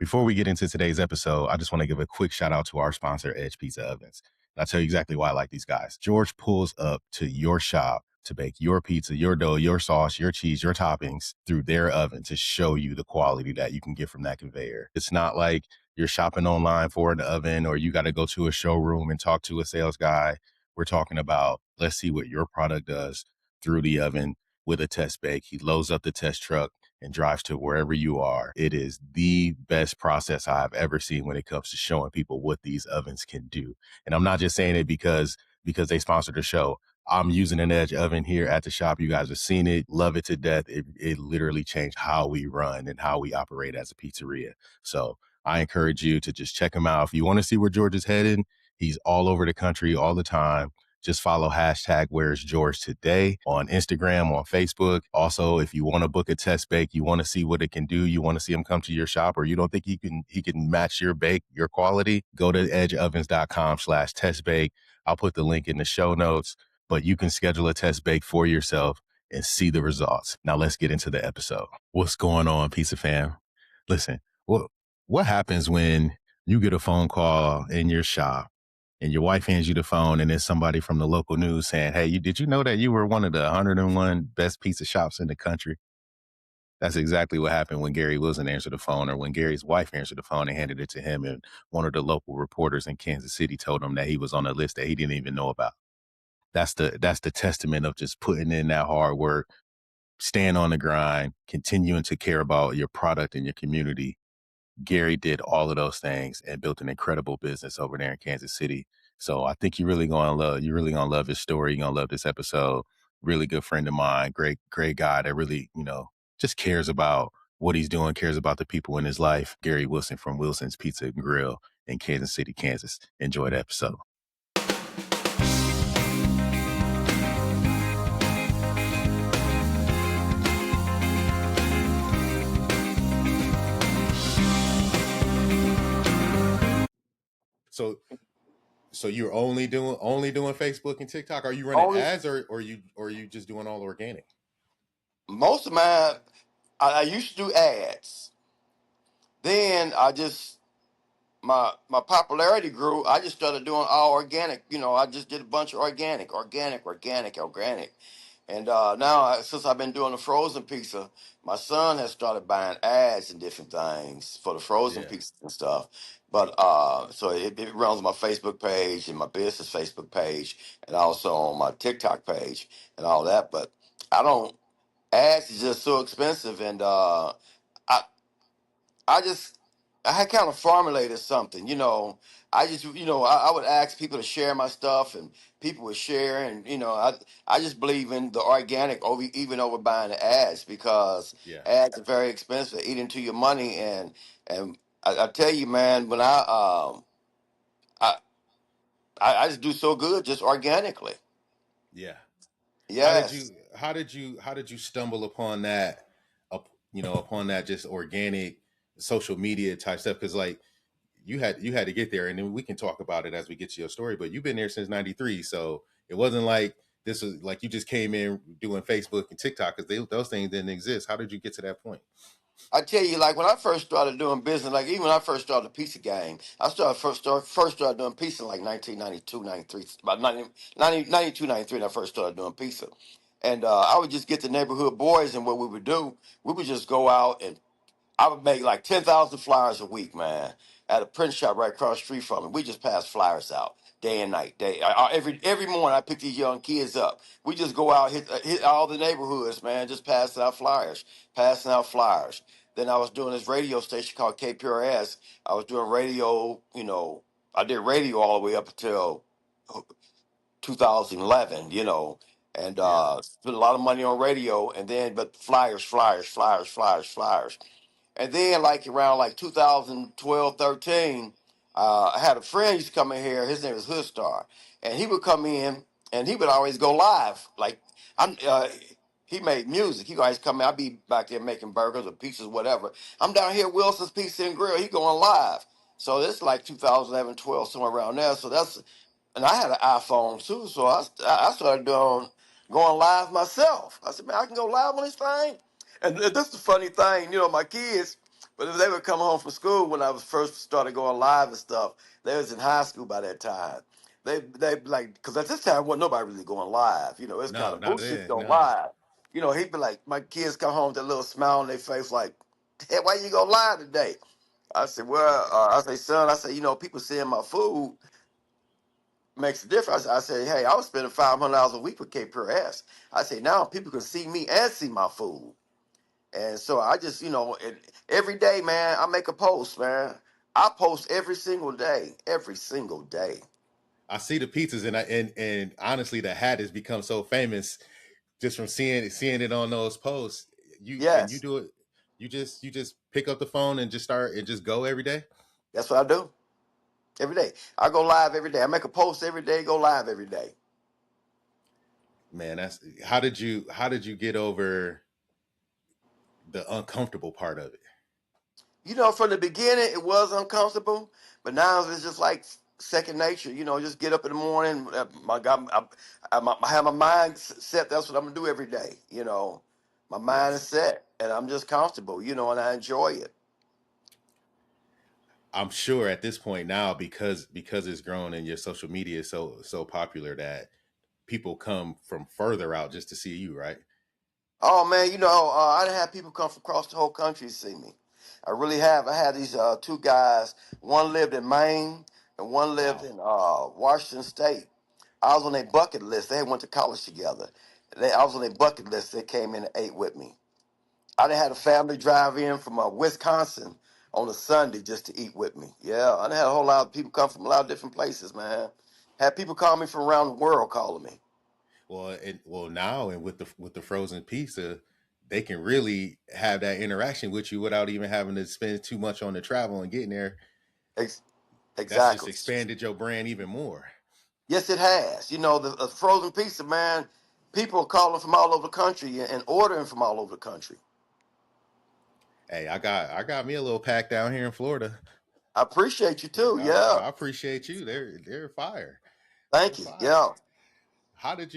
Before we get into today's episode, I just want to give a quick shout out to our sponsor, Edge Pizza Ovens. And I'll tell you exactly why I like these guys. George pulls up to your shop to bake your pizza, your dough, your sauce, your cheese, your toppings through their oven to show you the quality that you can get from that conveyor. It's not like you're shopping online for an oven or you got to go to a showroom and talk to a sales guy. We're talking about, let's see what your product does through the oven with a test bake. He loads up the test truck and drives to wherever you are. It is the best process I've ever seen when it comes to showing people what these ovens can do. And I'm not just saying it because they sponsored the show. I'm using an Edge oven here at the shop. You guys have seen it, love it to death. It literally changed how we run and how we operate as a pizzeria. So I encourage you to just check him out. If you want to see where George is headed, he's all over the country all the time. Just follow hashtag Where's George Today on Instagram, on Facebook. Also, if you want to book a test bake, you want to see what it can do, you want to see him come to your shop, or you don't think he can match your bake, your quality, go to edgeovens.com/test bake. I'll put the link in the show notes, but you can schedule a test bake for yourself and see the results. Now let's get into the episode. What's going on, Pizza Fam? Listen, what happens when you get a phone call in your shop and your wife hands you the phone and there's somebody from the local news saying, hey, did you know that you were one of the 101 best pizza shops in the country? That's exactly what happened when Gary Wilson answered the phone, or when Gary's wife answered the phone and handed it to him. And one of the local reporters in Kansas City told him that he was on a list that he didn't even know about. That's the testament of just putting in that hard work, staying on the grind, continuing to care about your product and your community. Gary did all of those things and built an incredible business over there in Kansas City. So I think you're really gonna love his story. You're gonna love this episode. Really good friend of mine, great guy that really, just cares about what he's doing, cares about the people in his life. Gary Wilson from Wilson's Pizza and Grill in Kansas City, Kansas. Enjoy the episode. So you're only doing Facebook and TikTok? Are you running ads or you just doing all organic? Most of mine, I used to do ads. Then my popularity grew. I just started doing all organic. I just did a bunch of organic. And now, since I've been doing the frozen pizza, my son has started buying ads and different things for the frozen pizza and stuff. But so it runs on my Facebook page and my business Facebook page, and also on my TikTok page and all that. But I don't. Ads is just so expensive, and I I just I had kind of formulated something. I would ask people to share my stuff, and people would share, and I just believe in the organic over even over buying the ads, because ads are very expensive, eat into your money, and I tell you, man, when I I just do so good just organically. Yeah. Yes. How did you stumble upon that? Upon that just organic social media type stuff? Because like you had to get there, and then we can talk about it as we get to your story. But you've been there since '93, so it wasn't like this was like you just came in doing Facebook and TikTok, because those things didn't exist. How did you get to that point? I tell you, like when I first started doing business, like even when I first started the pizza game, I first started doing pizza in like 1992, 93, about 92, 93. When I first started doing pizza, and I would just get the neighborhood boys, and what we would do, we would just go out, and I would make like 10,000 flyers a week, man, at a print shop right across the street from me. We just pass flyers out day and night. Every morning, I pick these young kids up. We just go out, hit all the neighborhoods, man, just passing out flyers. Then I was doing this radio station called KPRS. I was doing radio, I did radio all the way up until 2011, and spent a lot of money on radio, and then but flyers. And then, like around like 2012, 13, I had a friend used to come in here. His name was Hood Star, and he would come in and he would always go live. Like I'm, he made music. He would always come in. I'd be back there making burgers or pizzas, whatever. I'm down here at Wilson's Pizza and Grill. He going live. So this is like 2011, 12, somewhere around there. So and I had an iPhone too. So I started going live myself. I said, man, I can go live on this thing. And this is the funny thing, my kids, But if they would come home from school when I was first started going live and stuff, they was in high school by that time. They like because at this time wasn't nobody really going live. You know, it's kind No, of not bullshit to then. go No. live. You know, he'd be like, my kids come home with a little smile on their face, like, "Hey, why you go live today?" I said, "Well, I say, son, I say, you know, people seeing my food makes a difference." I say, "Hey, I was spending $500 a week with KPRS." I say, now people can see me and see my food. And so I just, you know, every day, man, I make a post, man. I post every single day. I see the pizzas, and honestly, the hat has become so famous just from seeing it on those posts. You Yes, do it. You just pick up the phone and just start and just go every day. that's what I do every day. I go live every day. I make a post every day, go live every day. Man, that's how did you get over the uncomfortable part of it? You know, from the beginning, it was uncomfortable, but now it's just like second nature. You know, just get up in the morning. My God, I have my mind set. That's what I'm gonna do every day. You know, my mind is Yes. set, and I'm just comfortable. You know, and I enjoy it. I'm sure at this point now, because it's grown and your social media is so popular, that people come from further out just to see you, right? Oh man, you know, I done had people come from across the whole country to see me. I really have. I had these two guys. One lived in Maine, and one lived Wow. in Washington State. I was on their bucket list. They went to college together. I was on their bucket list. They came in and ate with me. I done had a Wow. family drive in from Wisconsin on a Sunday just to eat with me. Yeah, I done had a whole lot of people come from a lot of different places, man. Had people call me from around the world calling me. Well, now, and with the frozen pizza, they can really have that interaction with you without even having to spend too much on the travel and getting there. Ex- That's just exactly. expanded your brand even more. Yes, it has. You know, the frozen pizza, man, people are calling from all over the country and ordering from all over the country. Hey, I got me a little pack down here in Florida. I appreciate you too. I, Yeah. I appreciate you. They're fire. They're Thank you. fire. Yeah. How did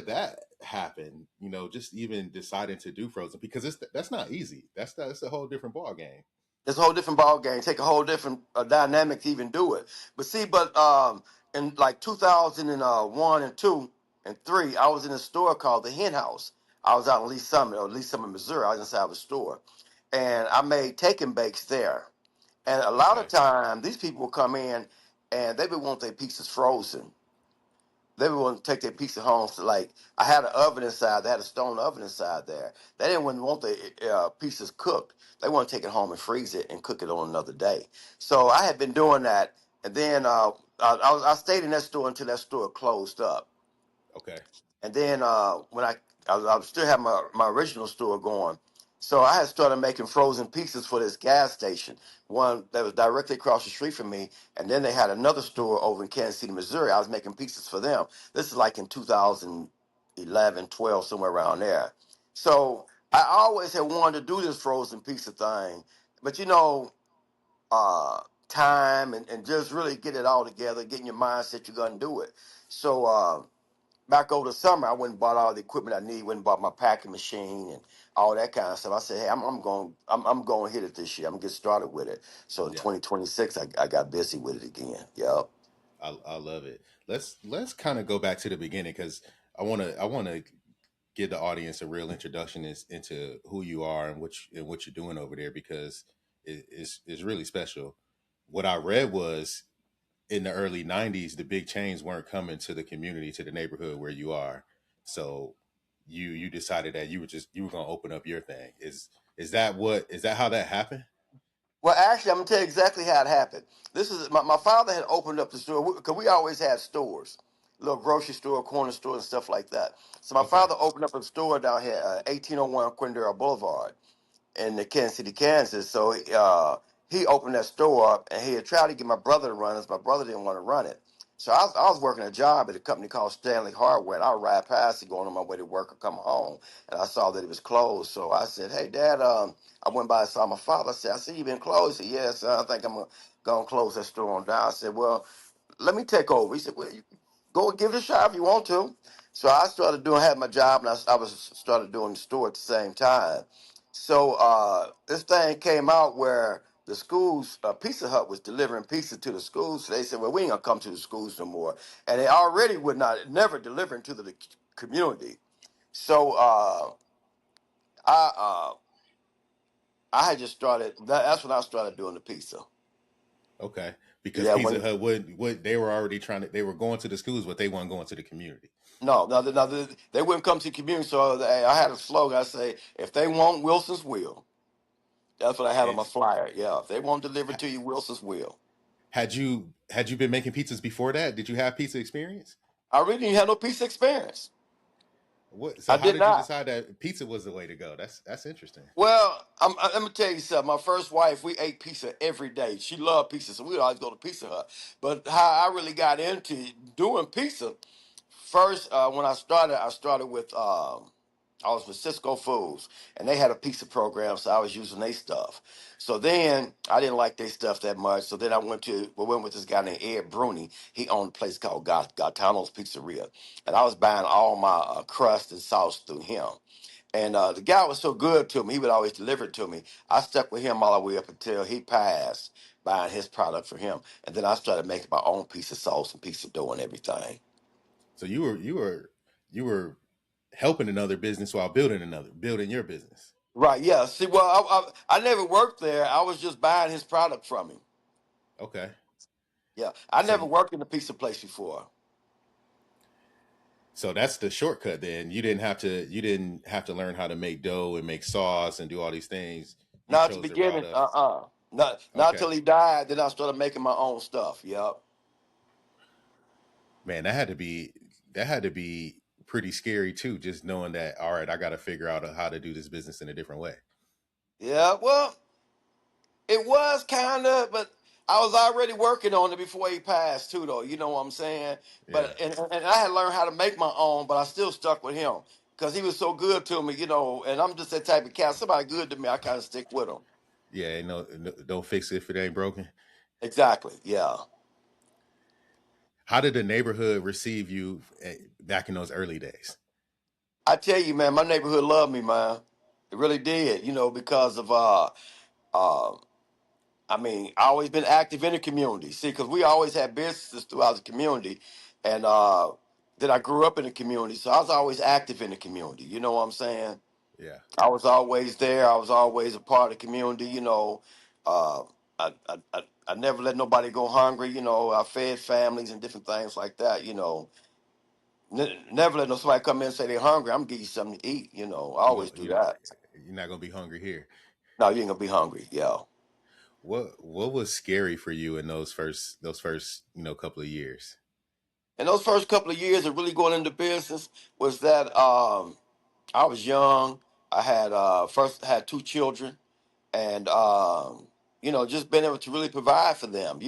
that happen? Just even deciding to do frozen, because that's not easy. That's a whole different ball game. It's a whole different ball game. Take a whole different dynamic to even do it. But see, in like 2001 and 2 and 3, I was in a store called the Hen House. I was out in Lee Summit, Missouri. I was inside of a store. And I made take and bakes there. And a lot of Okay. time, these people will come in and they would want their pizzas frozen. They would want to take their pizza home. So like I had an oven inside. They had a stone oven inside there. They didn't want their pieces cooked. They want to take it home and freeze it and cook it on another day. So I had been doing that, and then I stayed in that store until that store closed up. Okay. And then when I still had my original store going, so I had started making frozen pizzas for this gas station, one that was directly across the street from me. And then they had another store over in Kansas City, Missouri. I was making pizzas for them. This is like in 2011, 12, somewhere around there. So I always had wanted to do this frozen pizza thing, but you know, time and just really get it all together, getting your mindset you're gonna do it. So back over the summer, I went and bought all the equipment I need. Went and bought my packing machine and all that kind of stuff. I said, "Hey, I'm going to hit it this year. I'm gonna get started with it." So in Yeah. 2026, I got busy with it again. Yep. I love it. Let's kind of go back to the beginning, because I want to give the audience a real introduction into who you are and what you're doing over there, because it's really special. What I read was, in the early 90s, the big chains weren't coming to the community, to the neighborhood where you are. So you decided that you were going to open up your thing. Is that how that happened? Well, actually, I'm gonna tell you exactly how it happened. This is my father had opened up the store because we always had stores, little grocery store, corner store, and stuff like that. So my Okay. father opened up a store down here, 1801 Quindale Boulevard, in the Kansas City, Kansas. So he opened that store up, and he had tried to get my brother to run it. My brother didn't want to run it. So I was working a job at a company called Stanley Hardware, and I would ride past it going on my way to work or come home, and I saw that it was closed. So I said, "Hey, Dad," I went by and saw my father. I said, "I see you been closed." He said, "Yes, son, I think I'm gonna close that store on down." I said, "Well, let me take over." He said, "Well, you go and give it a shot if you want to." So I started had my job, and I was started doing the store at the same time. So this thing came out where the schools, Pizza Hut was delivering pizza to the schools. So they said, "Well, we ain't gonna come to the schools no more," and they already would not never delivering to the community. So I I had just started. That's when I started doing the pizza. Okay, because Yeah, Pizza when Hut would they were already trying to they were going to the schools, but they weren't going to the community. no, they wouldn't come to the community. So I had a slogan. I say, "If they want, Wilson's will." That's what I had on my And flyer. Yeah, if they won't deliver to you, Wilson's will. had you been making pizzas before that? Did you have pizza experience? I really didn't have no pizza experience. What? So I how did did you not. decide that pizza was the way to go? That's interesting. Well, let me tell you something. My first wife, we ate pizza every day. She loved pizza, so we would always go to Pizza Hut. But how I really got into doing pizza, first when I started with I was with Cisco Foods, and they had a pizza program, so I was using their stuff. So then I didn't like their stuff that much. So then we went with this guy named Ed Bruni. He owned a place called Gaetano's Pizzeria, and I was buying all my crust and sauce through him. And the guy was so good to me; he would always deliver it to me. I stuck with him all the way up until he passed, buying his product for him, and then I started making my own pizza sauce and pizza dough and everything. So you were helping another business while building your business. Right? Yeah. See, well, I never worked there. I was just buying his product from him. Okay. Yeah, I So never worked in a pizza place before. so that's the shortcut then. You didn't have to learn how to make dough and make sauce and do all these things. You Not at the chose the route beginning. of Not okay. till he died. Then I started making my own stuff. Yep. Man, that had to be pretty scary too, just knowing that all right, I gotta figure out how to do this business in a different way. Yeah. Well, it was kind of, but I was already working on it before he passed too, though. You know what I'm saying? Yeah. But and I had learned how to make my own, but I still stuck with him because he was so good to me. And I'm just that type of cat. Somebody good to me, I kind of stick with him. Yeah, no, don't fix it if it ain't broken. Exactly. Yeah. How did the neighborhood receive you back in those early days? I tell you, man, my neighborhood loved me, man. It really did. Because of uh I mean, I always been active in the community. See, because we always had businesses throughout the community, and then I grew up in the community, so I was always active in the community. You know what I'm saying? Yeah. I was always there. I was always a part of the community. Uh, I never let nobody go hungry. I fed families and different things like that. Never let somebody come in and say they're hungry. I'm gonna give you something to eat. I You always go do you that. you're not gonna be hungry here. No, you ain't gonna be hungry. Yeah. What was scary for you in those first couple of years? And those first couple of years of really going into business was that I was young. I had first had two children, and just being able to really provide for them.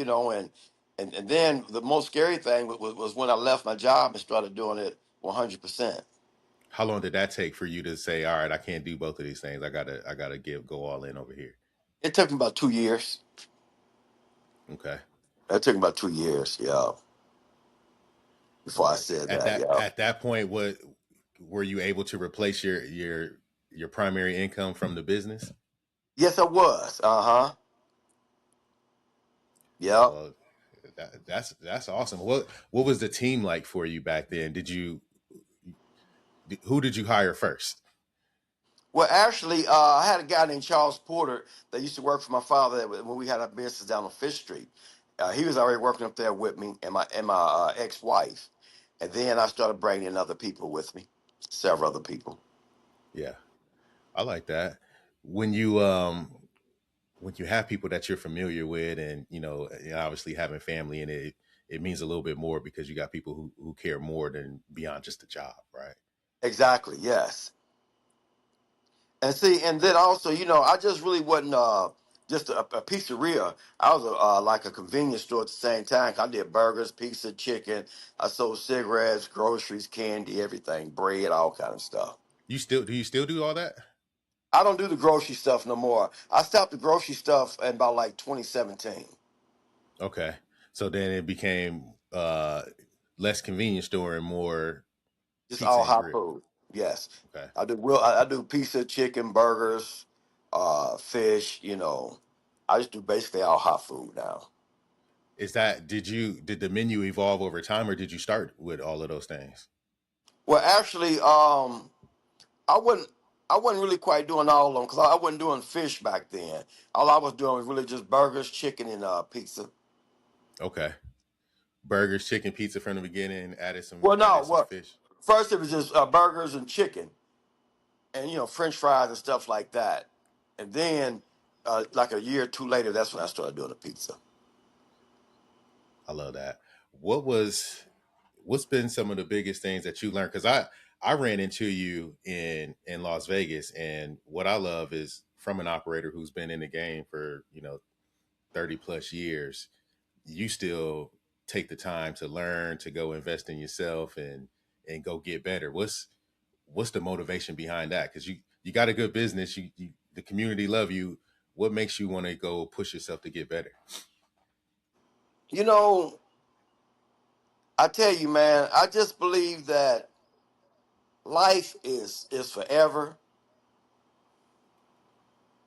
And then the most scary thing was when I left my job and started doing it 100%. How long did that take for you to say, all right, I can't do both of these things. I gotta go all in over here. It took me about 2 years. Okay. It took me about 2 years, yeah, before I Okay. said At that, that yeah. at that point, what were you able to replace your primary income from the business? Yes, I was. Uh huh. Yep. Well, that's awesome. What was the team like for you back then? Who did you hire first? Well, actually, I had a guy named Charles Porter that used to work for my father when we had our business down on Fifth Street. He was already working up there with me and my ex-wife, and then I started bringing in other people with me, several other people. Yeah, I like that. When you have people that you're familiar with, and obviously having family in it, it means a little bit more because you got people who care more than beyond just a job, right? Exactly. Yes. And see, and then also, I just really wasn't just a pizzeria. I was like a convenience store at the same time. I did burgers, pizza, chicken. I sold cigarettes, groceries, candy, everything, bread, all kind of stuff. You still do all that? I don't do the grocery stuff no more. I stopped the grocery stuff in about like 2017. Okay. So then it became less convenience store and more Just pizza all and hot grill. food. Yes, Okay. I do. I do pizza, chicken, burgers. fish. I just do basically all hot food now. Is that did the menu evolve over time, or did you start with all of those things? Well, actually, I wasn't. I wasn't really quite doing all of them because I wasn't doing fish back then. All I was doing was really just burgers, chicken, and pizza. Okay, burgers, chicken, pizza from the beginning. Well, no, Added some well, fish. first it was just burgers and chicken, and French fries and stuff like that. And then, like a year or two later, that's when I started doing the pizza. I love that. What was what's been some of the biggest things that you learned? Because I ran into you in Las Vegas, and what I love is from an operator who's been in the game for 30 plus years, you still take the time to learn, to go invest in yourself and go get better. What's the motivation behind that? Because you got a good business, you the community love you. What makes you want to go push yourself to get better? You know, I tell you, man, I just believe that life is forever.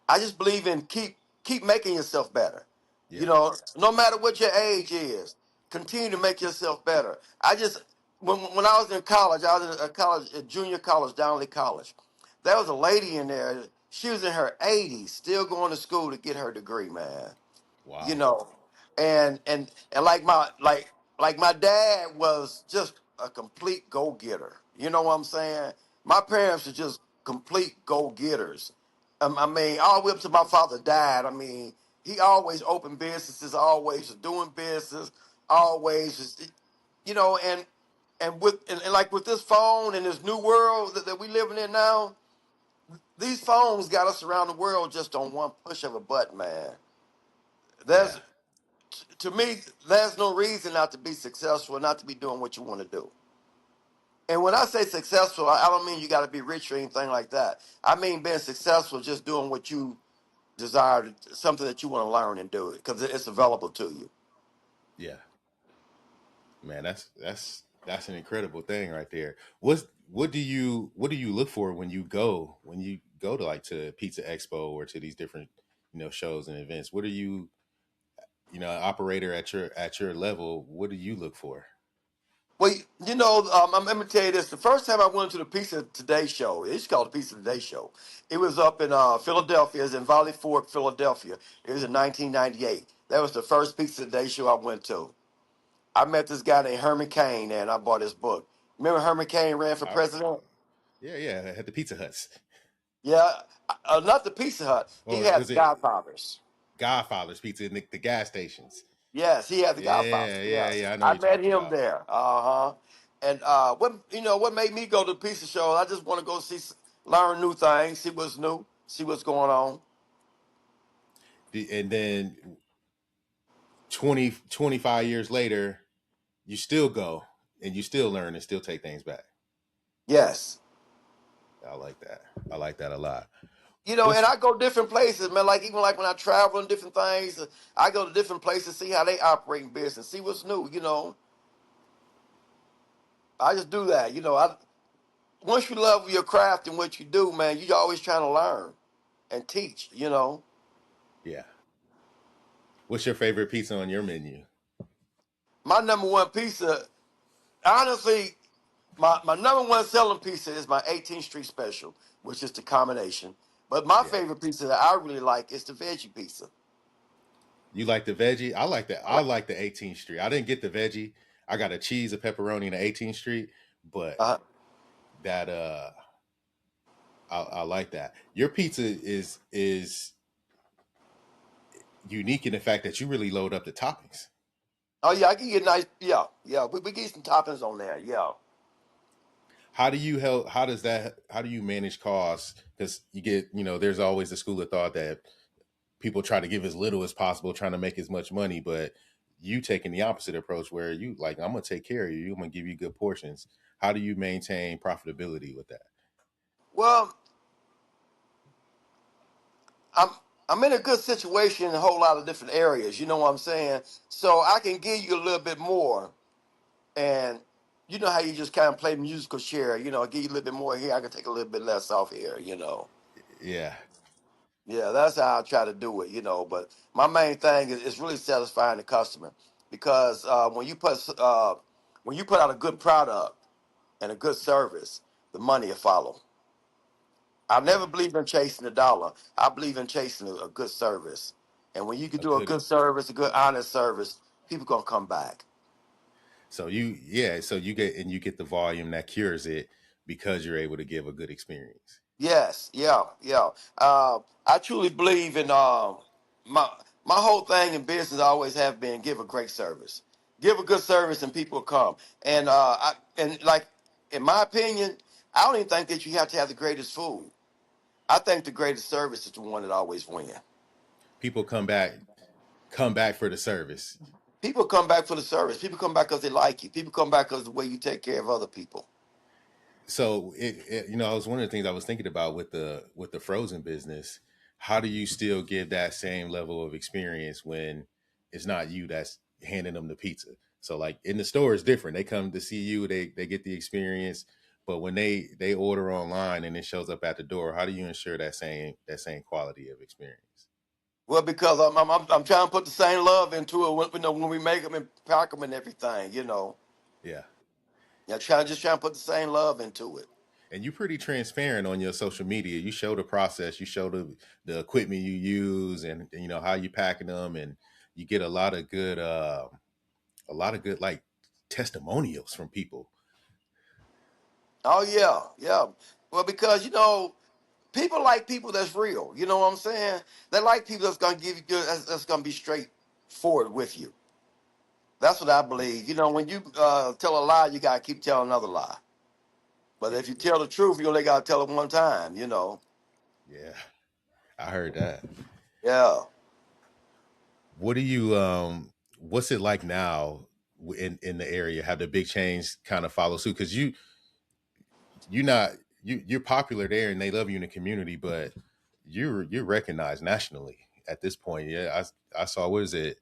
I just believe in keep making yourself better. Yeah. No matter what your age is, continue to make yourself better. I just when I was in college, I was in a college, a junior college, Downley College. There was a lady in there. She was in her 80s, still going to school to get her degree, man. you Wow. know and like my dad was just a complete go-getter. You know what I'm saying? My parents are just complete go-getters. I mean, all the way up to my father died. I mean, he always opened businesses, always was doing business, always just, and like with this phone and this new world that we living in now, these phones got us around the world just on one push of a button, man. Yeah. There's To me, there's no reason not to be successful, not to be doing what you want to do. And when I say successful, I don't mean you got to be rich or anything like that. I mean being successful, just doing what you desire, something that you want to learn and do it because it's available to you. Yeah. Man, that's an incredible thing right there. What do you look for when you go to like to Pizza Expo or to these different shows and events? What are you operator at your level? What do you look for? Well, I'm going to tell you this. The first time I went to the Pizza Today show, it's called the Pizza Today show. It was up in Philadelphia. It was in Valley Forge, Philadelphia. It was in 1998. That was the first Pizza Today show I went to. I met this guy named Herman Cain, and I bought his book. Remember Herman Cain ran for I, president? yeah, at the Pizza Huts, Yeah, not the Pizza Hut. He or had was the it Godfathers. Godfather's Pizza in the gas stations? Yes, he had the Godfathers. Yeah, yeah, Yes, yeah. I know what I you're met talking him about. there. And what made me go to the pizza show? I just want to go see, learn new things, see what's new, see what's going on. And then 20, 25 years later, you still go and you still learn and still take things back. Yes, I like that. I like that a lot. and What's I go different places, man. Like even like when I travel and different things, I go to different places, see how they operate in business, see what's new. I just do that. Once you love your craft and what you do, man, you always trying to learn and teach. Yeah. What's your favorite pizza on your menu? My number one pizza, honestly, my number one selling pizza is my 18th Street Special, which is the combination. But my Yeah. favorite pizza that I really like is the veggie pizza. You like the veggie? I like the I like the 18th Street. I didn't get the veggie. I got a cheese, a pepperoni, and the 18th Street, but Uh, that I like that. Your pizza is unique in the fact that you really load up the toppings. oh yeah, I can get nice. Yeah, yeah. We get some toppings on there. Yeah. How do you help? How do you manage costs? Because there's always the school of thought that people try to give as little as possible, trying to make as much money, but you taking the opposite approach where you like, I'm gonna take care of you. I'm gonna give you good portions. How do you maintain profitability with that? Well, I'm I'm in a good situation in a whole lot of different areas. You know what I'm saying? So I can give you a little bit more, and you know how you just kind of play musical share. I give you a little bit more here. I can take a little bit less off here. Yeah. Yeah, that's how I try to do it, you know. But my main thing is really satisfying the customer because when you put out a good product and a good service, the money will follow. I Yeah, never believe in chasing the dollar. I believe in chasing a good service. And when you can a do a good. good service, a good honest service, people gonna come back. So you get the volume that cures it because you're able to give a good experience. Yes, yeah, yeah. I truly believe in my my whole thing in business always have been give a great service, give a good service, and people come. And like in my opinion, I don't even think that you have to have the greatest food. I think the greatest service is the one that always wins. People come back for the service. People come back for the service. People come back because they like you. People come back because the way you take care of other people. So I was one of the things I was thinking about with the frozen business. How do you still give that same level of experience when it's not you that's handing them the pizza? So like in the store it's different. They come to see you, they get the experience, but when they order online and it shows up at the door, how do you ensure that same quality of experience? Well, because I'm trying to put the same love into it when we make them and pack them and everything. Yeah. Yeah, just trying to put the same love into it. And you're pretty transparent on your social media. You show the process, you show the equipment you use, and how you packing them, and you get a lot of good like testimonials from people. Oh yeah, yeah. Well, because people like people that's real. You know what I'm saying? They like people that's gonna give you good. That's gonna be straightforward with you. That's what I believe. When you tell a lie, you gotta keep telling another lie. But Yeah, if you tell the truth, you only gotta tell it one time. yeah, I heard that. Yeah. What do you what's it like now in the area? Have the big chains kind of follow suit? Because you're not you're popular there and they love you in the community, but you're recognized nationally at this point. Yeah, I saw, what is it?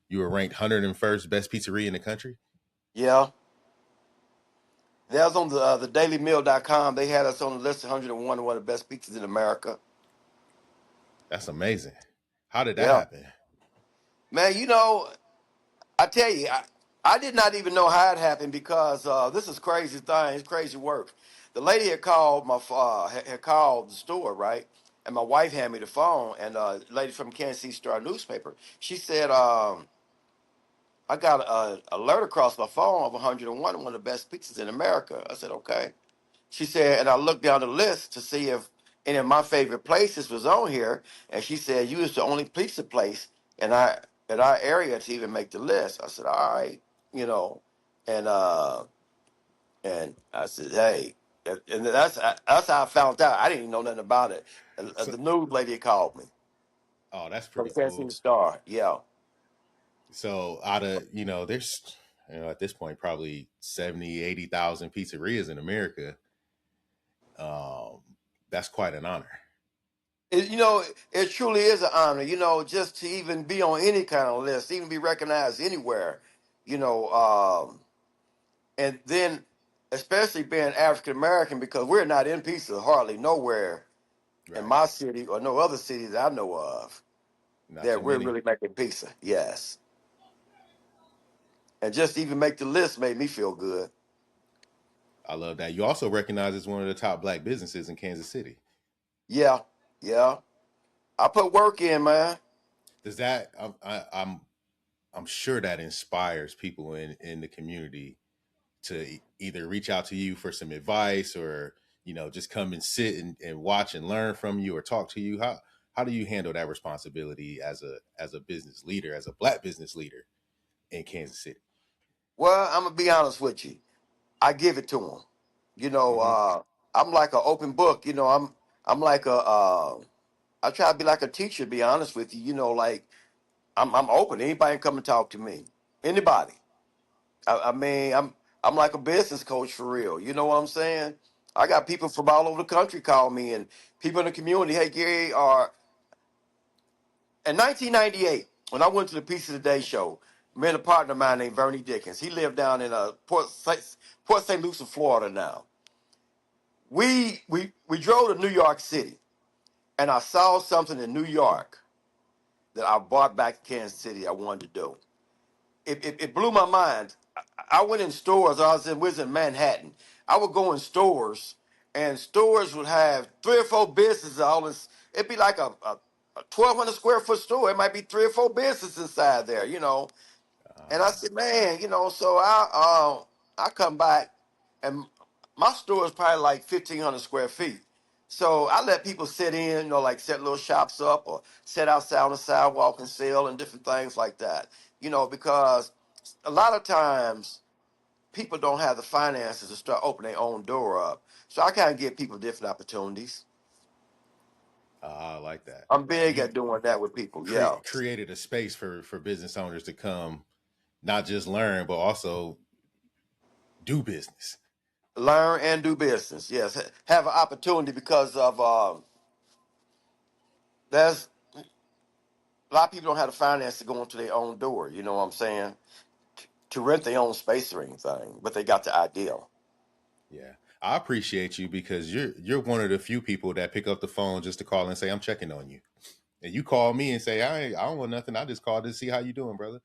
You were ranked 101st best pizzeria in the country. Yeah. That was on the dailymail.com. They had us on the list of 101 one of the best pizzas in America. That's amazing. How did that Yeah. happen? Man, I tell you, I did not even know how it happened because this is crazy thing. It's crazy work. The lady had called had called the store, right? And my wife handed me the phone, and the lady from Kansas City Star newspaper. She said, "I got a alert across my phone of 101, one of the best pizzas in America." I said, "Okay." She said, and I looked down the list to see if any of my favorite places was on here, and she said you was the only pizza place in our area to even make the list. I said, all right, you know, and I said, hey, and that's how I found out. I didn't even know nothing about it. So, The news lady called me oh, that's from pretty Kansas cool. Star. Yeah, So out of, there's, at this point, probably 70, 80,000 pizzerias in America. Um, that's quite an honor. it truly is an honor. Just to even be on any kind of list, even be recognized anywhere. You know. And then especially being African American because we're not in pizza hardly nowhere in Right. my city or no other cities I know of Not that too we're many. really making pizza. Yes, and just to even make the list made me feel good. I love that. You also recognize as one of the top black businesses in Kansas City. Yeah, yeah. I put work in, man. Does that, I'm sure that inspires people in the community to either reach out to you for some advice, or just come and sit and watch and learn from you or talk to you. How do you handle that responsibility as a business leader, as a black business leader in Kansas City? Well, I'm gonna be honest with you. I give it to them. You know, Hmm. I'm like an open book. I'm like I try to be like a teacher. To be honest with you. Like I'm open. Anybody can come and talk to me. Anybody. I mean, I'm like a business coach for real. You know what I'm saying? I got people from all over the country call me and people in the community. Hey, Gary, in 1998, when I went to the Piece of the Day show, met a partner of mine named Bernie Dickens. He lived down in Port St. Lucie, Florida. Now we drove to New York City, and I saw something in New York that I brought back to Kansas City I wanted to do. It blew my mind. I went in stores. We was in Manhattan. I would go in stores, and stores would have 3 or 4 businesses. All this, it'd be like a 1,200 square foot store. It might be 3 or 4 businesses inside there, And I said, man, so I come back, and my store is probably like 1,500 square feet. So I let people sit in, like set little shops up or sit outside on the sidewalk and sell and different things like that. Because a lot of times people don't have the finances to start opening their own door up. So I kind of give people different opportunities. I like that. I'm big You at doing that with people. Yeah. created a space for business owners to come, not just learn, but also do business. Learn and do business. Yes. Have an opportunity because of there's a lot of people don't have the finance to go into their own door. You know what I'm saying? To rent their own space or anything, but they got the ideal. Yeah. I appreciate you because you're one of the few people that pick up the phone just to call and say, I'm checking on you. And you call me and say, I don't want nothing. I just called to see how you doing, brother.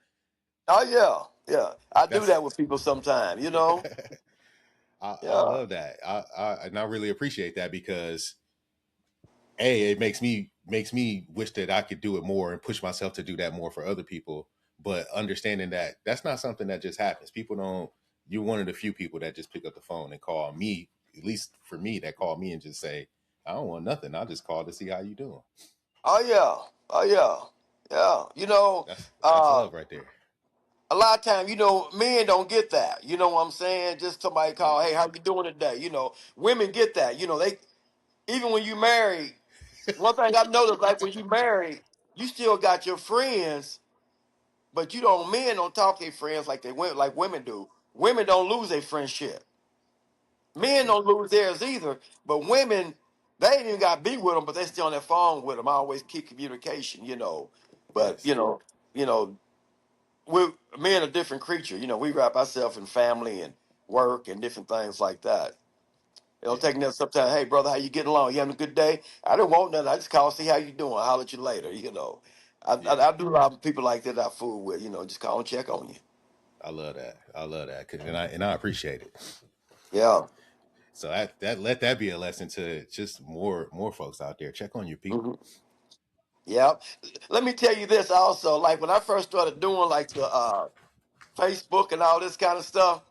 Oh yeah, yeah. I do That's that with people sometimes. I Yeah. love that. I really appreciate that because it makes me wish that I could do it more and push myself to do that more for other people. But understanding that that's not something that just happens. People don't. You're one of the few people that just pick up the phone and call me. At least for me, that call me and just say, I don't want nothing. I just called to see how you doing. Oh yeah. Oh yeah. Yeah. That's love right there. A lot of times, men don't get that. You know what I'm saying? Just somebody Yeah. call, hey, how you doing today? Women get that. They even when you marry. One thing I've noticed, like when you marry, you still got your friends, but men don't talk to their friends like women do. Women don't lose their friendship. That's Men true. don't lose theirs either. But women, they ain't even got to be with them, but they still on their phone with them. I always keep communication. But Yes. you know, we men are different creature. We wrap ourselves in family and work and different things like that. It'll Yeah. take that sometimes. Hey, brother, how you getting along? You having a good day? I don't want nothing. I just call, see how you doing. I'll holler at you later. I, Yeah. I, I do a lot of people like that I fool with. Just call and check on you. I love that. I love that. And I appreciate it. Yeah. So that let that be a lesson to just more folks out there. Check on your people. hmm Yeah. Let me tell you this also. Like when I first started doing like the Facebook and all this kind of stuff,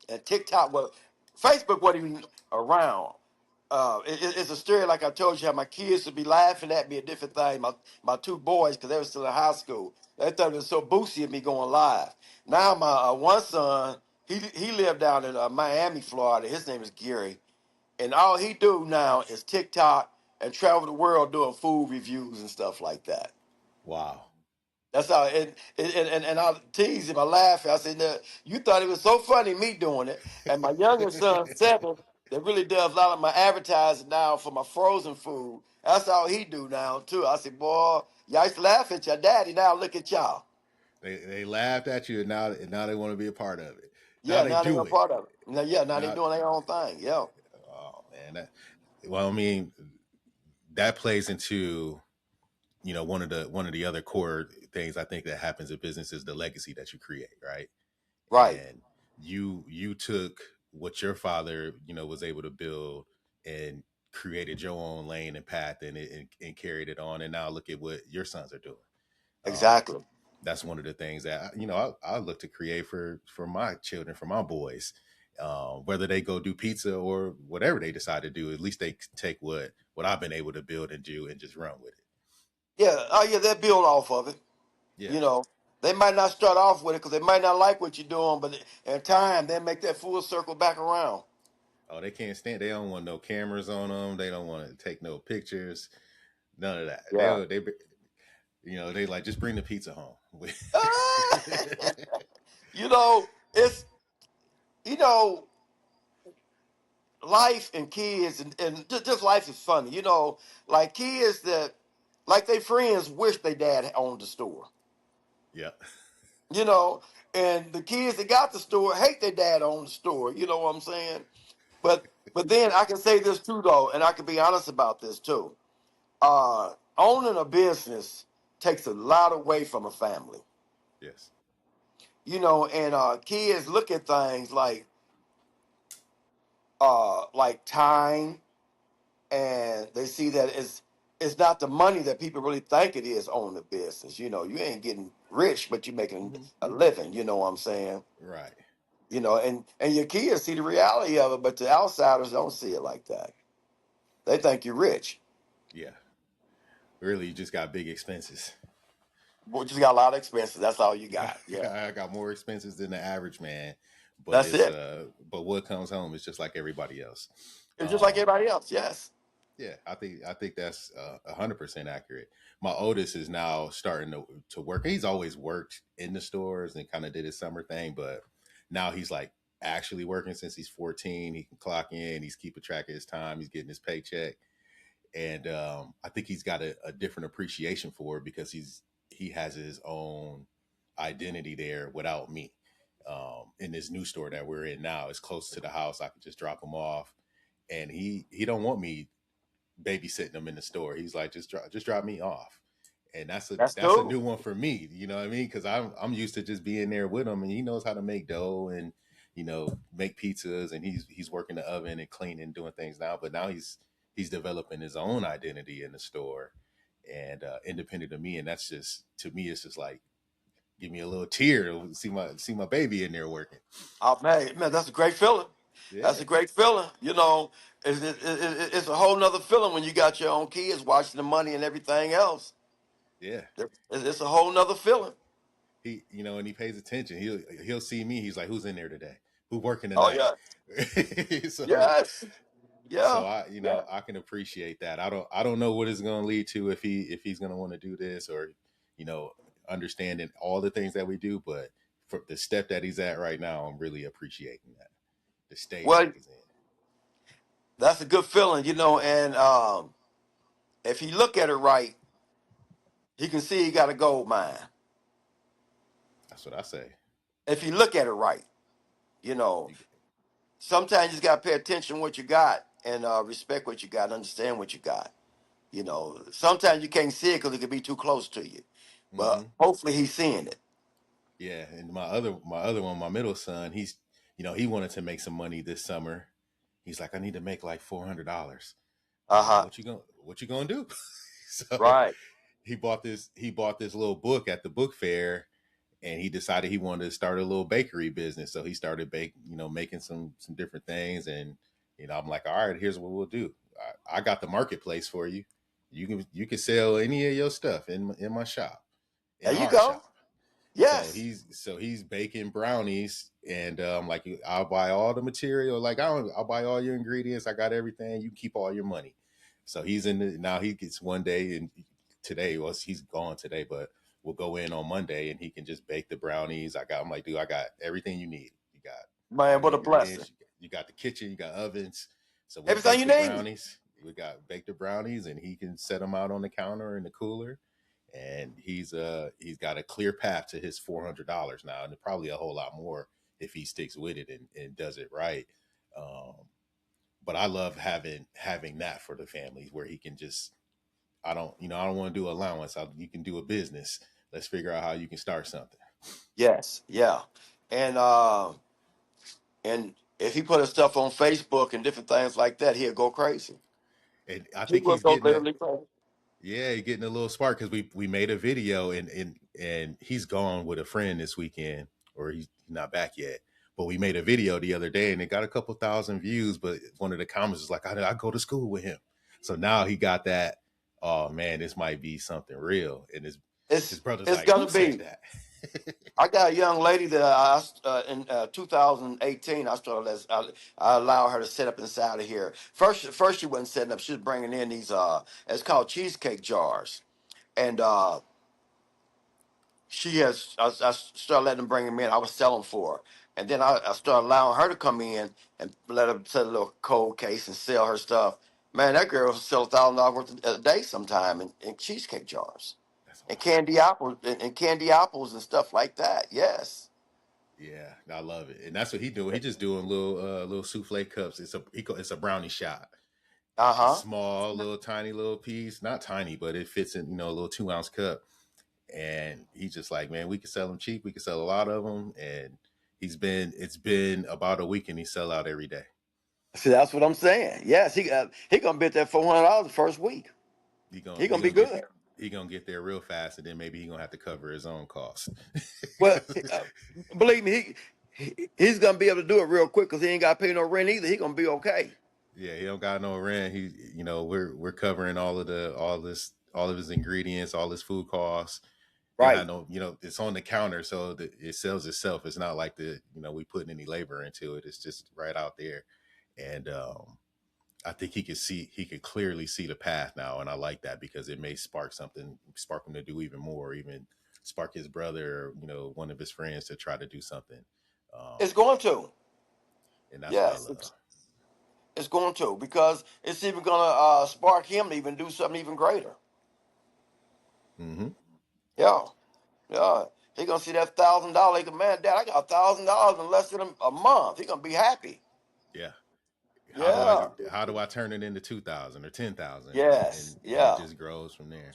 and TikTok, well, Facebook wasn't even around. It's a story like I told you how my kids would be laughing at me at different things. My 2 boys, because they were still in high school, they thought it was so boosty of me going live. Now my one son, he lived down in Miami, Florida. His name is Gary, and all he do now is TikTok and travel the world doing food reviews and stuff like that. Wow. That's how, and I tease him, I laugh. I said, "Now, you thought it was so funny me doing it." And my youngest son, 7, that really does a lot of my advertising now for my frozen food. That's all he do now too. I said, "Boy, y'all used to laugh at your daddy. Now look at y'all." They laughed at you and now they want to be a part of it. Now Yeah, they now they do a it. part of it. Now they Now doing their own thing. Yeah, oh man. Well, I mean, that plays into, one of the other core things I think that happens in business is the legacy that you create, right? right. And you took what your father, was able to build and created your own lane and path and carried it on. And now look at what your sons are doing. Um, Exactly. that's one of the things that I look to create for my children, for my boys. Whether they go do pizza or whatever they decide to do, at least they take what I've been able to build and do and just run with it. Yeah. Oh yeah, they build off of it. Yeah. You know, they might not start off with it because they might not like what you're doing, but in time they make that full circle back around. Oh, they can't stand. They don't want no cameras on them. They don't want to take no pictures. None of that. Yeah. They like just bring the pizza home. you know, it's you know, life and kids and just life is funny. Like kids that like their friends wish their dad owned the store. Yeah. You know, and the kids that got the store hate their dad owned the store. You know what I'm saying? But then I can say this too though, and I can be honest about this too. owning a business takes a lot away from a family. Yes. And kids look at things like time, and they see that it's not the money that people really think it is owning a business. You ain't getting rich, but you're making Hmm. a living. You know what I'm saying? Right. And your kids see the reality of it, but the outsiders don't see it like that. They think you're rich. Yeah. Really, you just got big expenses. But you just got a lot of expenses. That's all you got. Yeah, I got more expenses than the average man, but that's it's it. but what comes home is just like everybody else. It's just like Um, everybody else. Yes, yeah, I think that's 100% accurate. My oldest is now starting to work. He's always worked in the stores and kind of did his summer thing, but now he's like actually working since he's 14. He can clock in. He's keeping track of his time. He's getting his paycheck, and I think he's got a different appreciation for it because he has his own identity there without me. In this new store that we're in now, it's close to the house. I can just drop him off, and he don't want me babysitting him in the store. He's like, just drop me off, and that's that's a cool. new one for me. You know what I mean? Because I'm used to just being there with him, and he knows how to make dough and make pizzas, and he's working the oven and cleaning, and doing things now. But now he's developing his own identity in the store and independent of me, and that's just to me, it's just like give me a little tear to see my baby in there working. Oh man, that's a great feeling. That's Yeah, a great feeling. It's a whole nother feeling when you got your own kids watching the money and everything else. yeah. It's a whole nother feeling. And he pays attention. He'll see me. He's like, "Who's in there today? Who working Oh tonight?" yeah, so yes, so yeah, yeah. I can appreciate that. I don't know what it's going to lead to if he's going to want to do this or you know understanding all the things that we do, but for the step that he's at right now, I'm really appreciating that the stage that Well, he's in. that's a good feeling, and if he look at it right, he can see he got a gold mine. That's what I say. If you look at it right, you know, You, sometimes you just got to pay attention to what you got and respect what you got, understand what you got. Sometimes you can't see it because it could be too close to you, but hmm hopefully he's seeing it. Yeah, and my other one, my middle son, he wanted to make some money this summer. He's like, I need to make like $400. I'm Uh like, huh. what you gonna do? So Right. he bought this little book at the book fair, and he decided he wanted to start a little bakery business. So he started making some different things, and I'm like, all right, here's what we'll do. I got the marketplace for you. You can sell any of your stuff in my shop, There in you our go. shop. So Yes. he's baking brownies, and like I'll buy all the material. Like I'll buy all your ingredients. I got everything. You keep all your money. So he's in the now. He gets one day, and today was he's gone today, but we'll go in on Monday, and he can just bake the brownies. I'm like, dude, I got everything you need. You got Man, all the what a blessing. ingredients. You got the kitchen. You got ovens. So we'll Everything bake you the need. brownies. We got bake the brownies, and he can set them out on the counter in the cooler, and he's got a clear path to his $400 now, and probably a whole lot more if he sticks with it and does it right. Um, but I love having that for the family where he can just I don't want to do allowance. You can do a business. Let's figure out how you can start something. Yes. Yeah. And and if he put his stuff on Facebook and different things like that, he'll go crazy. And I He think will he's go getting that. literally crazy. Yeah, he's getting a little spark because we made a video, and he's gone with a friend this weekend, or he's not back yet. But we made a video the other day, and it got a couple thousand views. But one of the comments was like, I go to school with him." So now he got that. Oh man, this might be something real. And his brother's It's like, "Who gonna said be. that?" I got a young lady that in 2018 I allow her to set up inside of here. First she wasn't setting up. She was bringing in these it's called cheesecake jars, and I started letting them bring them in. I was selling for her, and then I started allowing her to come in and let her set a little cold case and sell her stuff. Man, that girl sell $1,000 worth a day sometime in cheesecake jars That's and awesome. candy apples and stuff like that. Yes. Yeah, I love it, and that's what he doing. He just doing little souffle cups. It's a brownie shop, Uh It's huh. small, little tiny little piece. Not tiny, but it fits in, a little 2-ounce cup. And he's just like, man, we can sell them cheap. We can sell a lot of them. And it's been about a week and he sell out every day. See, that's what I'm saying. Yes, he gonna be at that $400 the first week. He He gonna be gonna get good. he gonna get there real fast, and then maybe he gonna have to cover his own costs. Well, believe me, he's gonna be able to do it real quick because he ain't got to pay no rent either. He gonna be okay. Yeah, he don't got no rent. We're covering all of his ingredients, all his food costs. He don't have Right. no, it's on the counter, so it sells itself. It's not like we putting any labor into it. It's just right out there, and I think he could clearly see the path now, and I like that because it may spark him to do even more, even spark his brother, or, one of his friends to try to do something, It's um, going to. and that's what I Yes, love. it's going to because it's even gonna spark him to even do something even greater. Hmm. Yeah, yeah. He gonna see that $1,000. Like, man, Dad, I got $1,000 in less than a month. He gonna be happy. Yeah. Yeah. How do I turn it into 2,000 or 10,000, Yes. and it Yeah. just grows from there.